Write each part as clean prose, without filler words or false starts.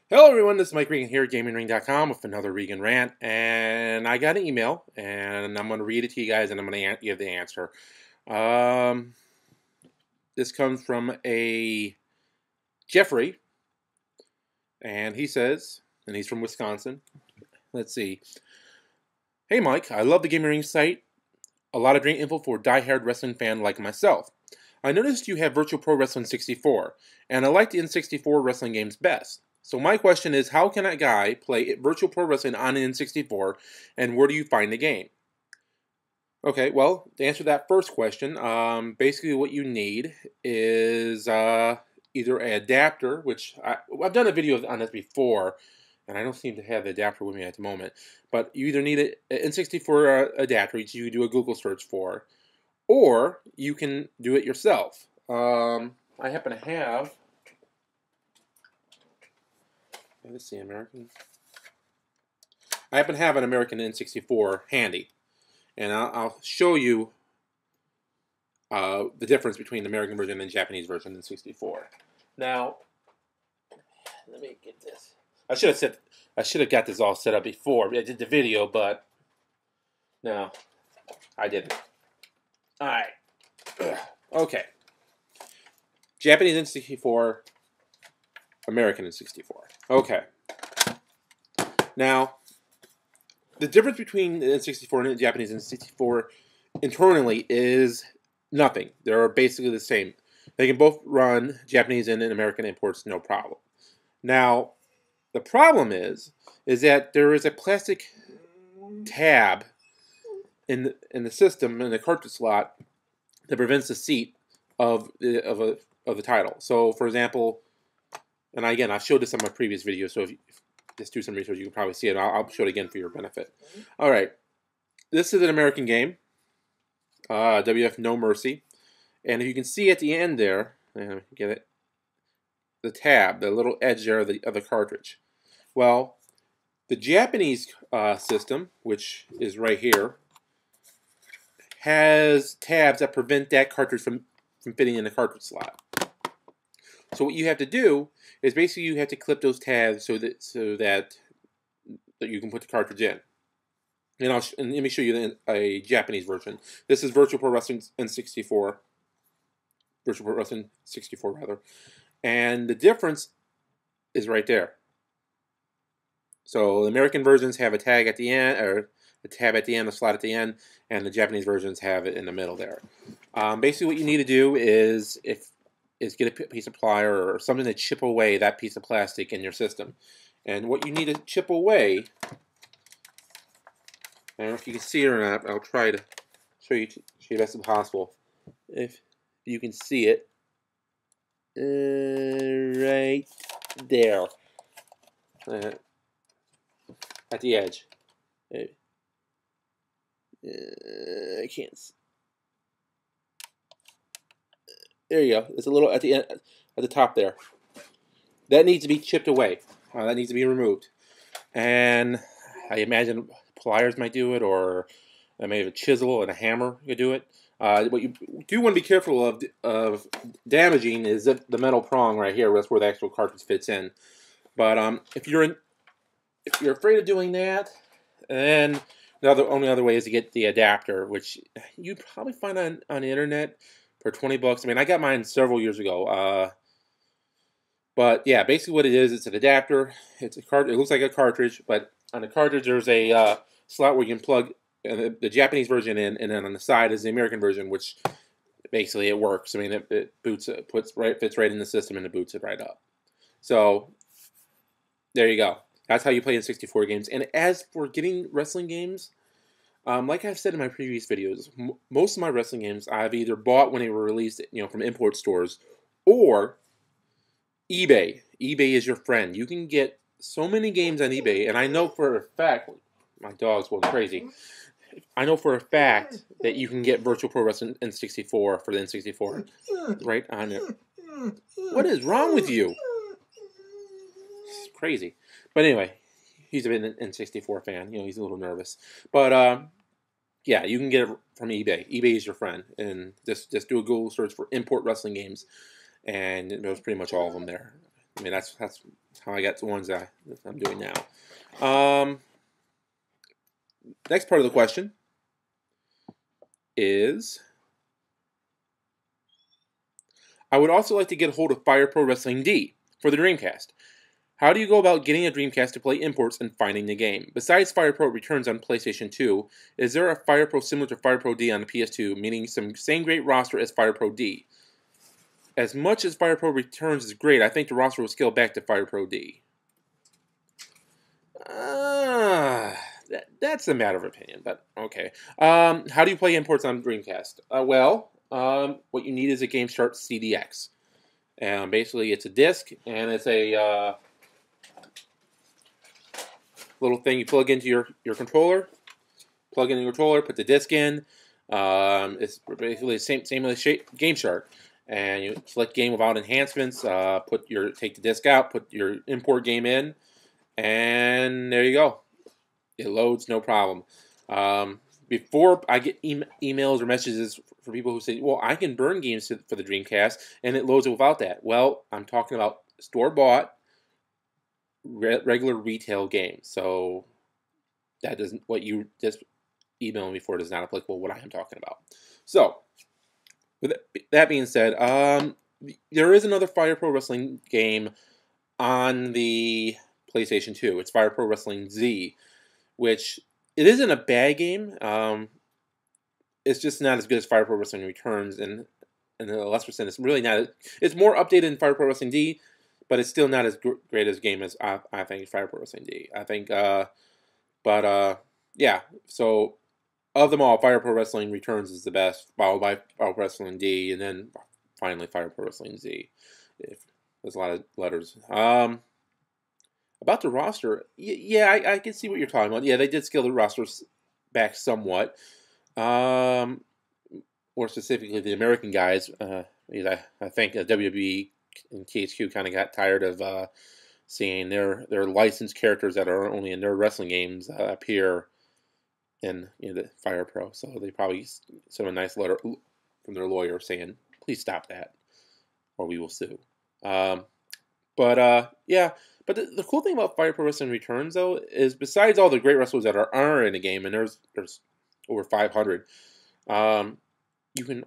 Hello everyone, this is Mike Regan here at GamingRing.com with another Regan Rant, and I got an email, and I'm going to read it to you guys, and I'm going to give the answer. This comes from a Jeffrey, and he says, and he's from Wisconsin. Let's see. Hey Mike, I love the Gaming Ring site. A lot of great info for a die-hard wrestling fan like myself. I noticed you have Virtual Pro Wrestling 64, and I like the N64 wrestling games best. So my question is, how can a guy play Virtual Pro Wrestling on an N64, and where do you find the game? Okay, well, to answer that first question, basically what you need is either an adapter, which I've done a video on this before, and I don't seem to have the adapter with me at the moment, but you either need an N64 adapter, which you do a Google search for, or you can do it yourself. I happen to have... Let's see, American. I happen to have an American N64 handy, and I'll show you the difference between the American version and the Japanese version of the N64. Now, let me get this. I should have got this all set up before I did the video, but no, I didn't. All right. Okay. Japanese N64, American N64. Okay. Now, the difference between the N64 and the Japanese N64 internally is nothing. They're basically the same. They can both run Japanese and American imports, no problem. Now, the problem is that there is a plastic tab in the system, in the cartridge slot, that prevents the seat of the title. So, for example, and again, I've showed this on my previous video, so if you just do some research, you can probably see it. I'll show it again for your benefit. All right. This is an American game, WF No Mercy. And if you can see at the end there, get it, the tab, the little edge there of the cartridge. Well, the Japanese system, which is right here, has tabs that prevent that cartridge from fitting in the cartridge slot. So what you have to do is basically you have to clip those tabs so that you can put the cartridge in. And let me show you a Japanese version. This is Virtual Pro Wrestling N64. Virtual Pro Wrestling 64 rather. And the difference is right there. So the American versions have a tag at the end, or a tab at the end, a slot at the end, and the Japanese versions have it in the middle there. Basically what you need to do is get a piece of plier or something to chip away that piece of plastic in your system. And what you need to chip away, I don't know if you can see it or not, I'll try to show you the best possible. If you can see it, right there, at the edge. I can't see. There you go. It's a little at the end, at the top there. That needs to be chipped away. That needs to be removed. And I imagine pliers might do it, or maybe a chisel and a hammer could do it. What you do want to be careful of damaging is the metal prong right here. That's where the actual cartridge fits in. But if you're afraid of doing that, then the only other way is to get the adapter, which you probably find on the internet for 20 bucks. I mean, I got mine several years ago. But yeah, basically what it is, it's an adapter. It looks like a cartridge, but on the cartridge there's a slot where you can plug the Japanese version in, and then on the side is the American version, which basically it works. I mean, it fits right in the system, and it boots it right up. So there you go. That's how you play in 64 games. And as for getting wrestling games, like I've said in my previous videos, most of my wrestling games I've either bought when they were released, from import stores, or eBay. eBay is your friend. You can get so many games on eBay, and I know for a fact, my dog's going crazy. I know for a fact that you can get Virtual Pro Wrestling N64 for the N64 right on it. What is wrong with you? It's crazy. But anyway, he's an N64 fan. He's a little nervous. But yeah, you can get it from eBay. eBay is your friend, and just do a Google search for import wrestling games, and there's pretty much all of them there. I mean, that's how I got the ones that I'm doing now. Next part of the question is, I would also like to get a hold of Fire Pro Wrestling D for the Dreamcast. How do you go about getting a Dreamcast to play imports and finding the game? Besides Fire Pro Returns on PlayStation 2, is there a Fire Pro similar to Fire Pro D on the PS2, meaning some same great roster as Fire Pro D? As much as Fire Pro Returns is great, I think the roster will scale back to Fire Pro D. That's a matter of opinion, but okay. How do you play imports on Dreamcast? What you need is a GameShark CDX. And basically, it's a disc, and it's a little thing you plug into your controller. Plug in your controller, put the disc in. It's basically the same as GameShark. And you select game without enhancements. Take the disc out, put your import game in, and there you go. It loads, no problem. Before I get emails or messages for people who say, well, I can burn games for the Dreamcast, and it loads it without that. Well, I'm talking about store-bought, regular retail games. So that doesn't, what you just emailed me for is not applicable to what I am talking about. So, with that being said, there is another Fire Pro Wrestling game on the PlayStation 2. It's Fire Pro Wrestling Z, which it isn't a bad game. It's just not as good as Fire Pro Wrestling Returns, and a lesser extent, it's really not. It's more updated than Fire Pro Wrestling D, but it's still not as great as game as I think Fire Pro Wrestling D. I think, yeah. So of them all, Fire Pro Wrestling Returns is the best, followed by Fire Pro Wrestling D, and then finally Fire Pro Wrestling Z. There's a lot of letters. About the roster, yeah, I can see what you're talking about. Yeah, they did scale the rosters back somewhat. More specifically, the American guys. I think WWE and THQ kind of got tired of seeing their licensed characters that are only in their wrestling games appear in the Fire Pro. So they probably sent a nice letter from their lawyer saying, "Please stop that, or we will sue." Yeah. But the cool thing about Fire Pro Wrestling Returns, though, is besides all the great wrestlers that are in the game, and there's over 500, you can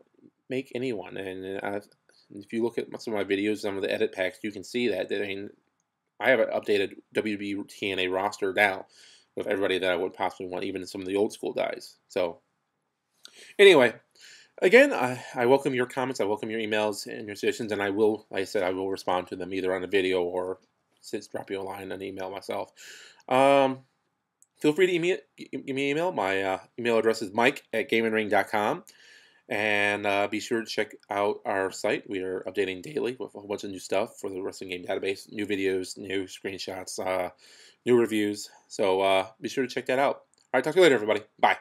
make anyone. And if you look at some of my videos, some of the edit packs, you can see that. I mean, I have an updated WWE TNA roster now with everybody that I would possibly want, even some of the old school guys. So, anyway. Again, I welcome your comments, I welcome your emails and your suggestions, and I will, like I said, I will respond to them either on a video or drop you a line on email myself. Feel free to give me an email. My email address is mike@gamingring.com, and be sure to check out our site. We are updating daily with a whole bunch of new stuff for the Wrestling Game Database, new videos, new screenshots, new reviews, so be sure to check that out. All right, talk to you later, everybody. Bye.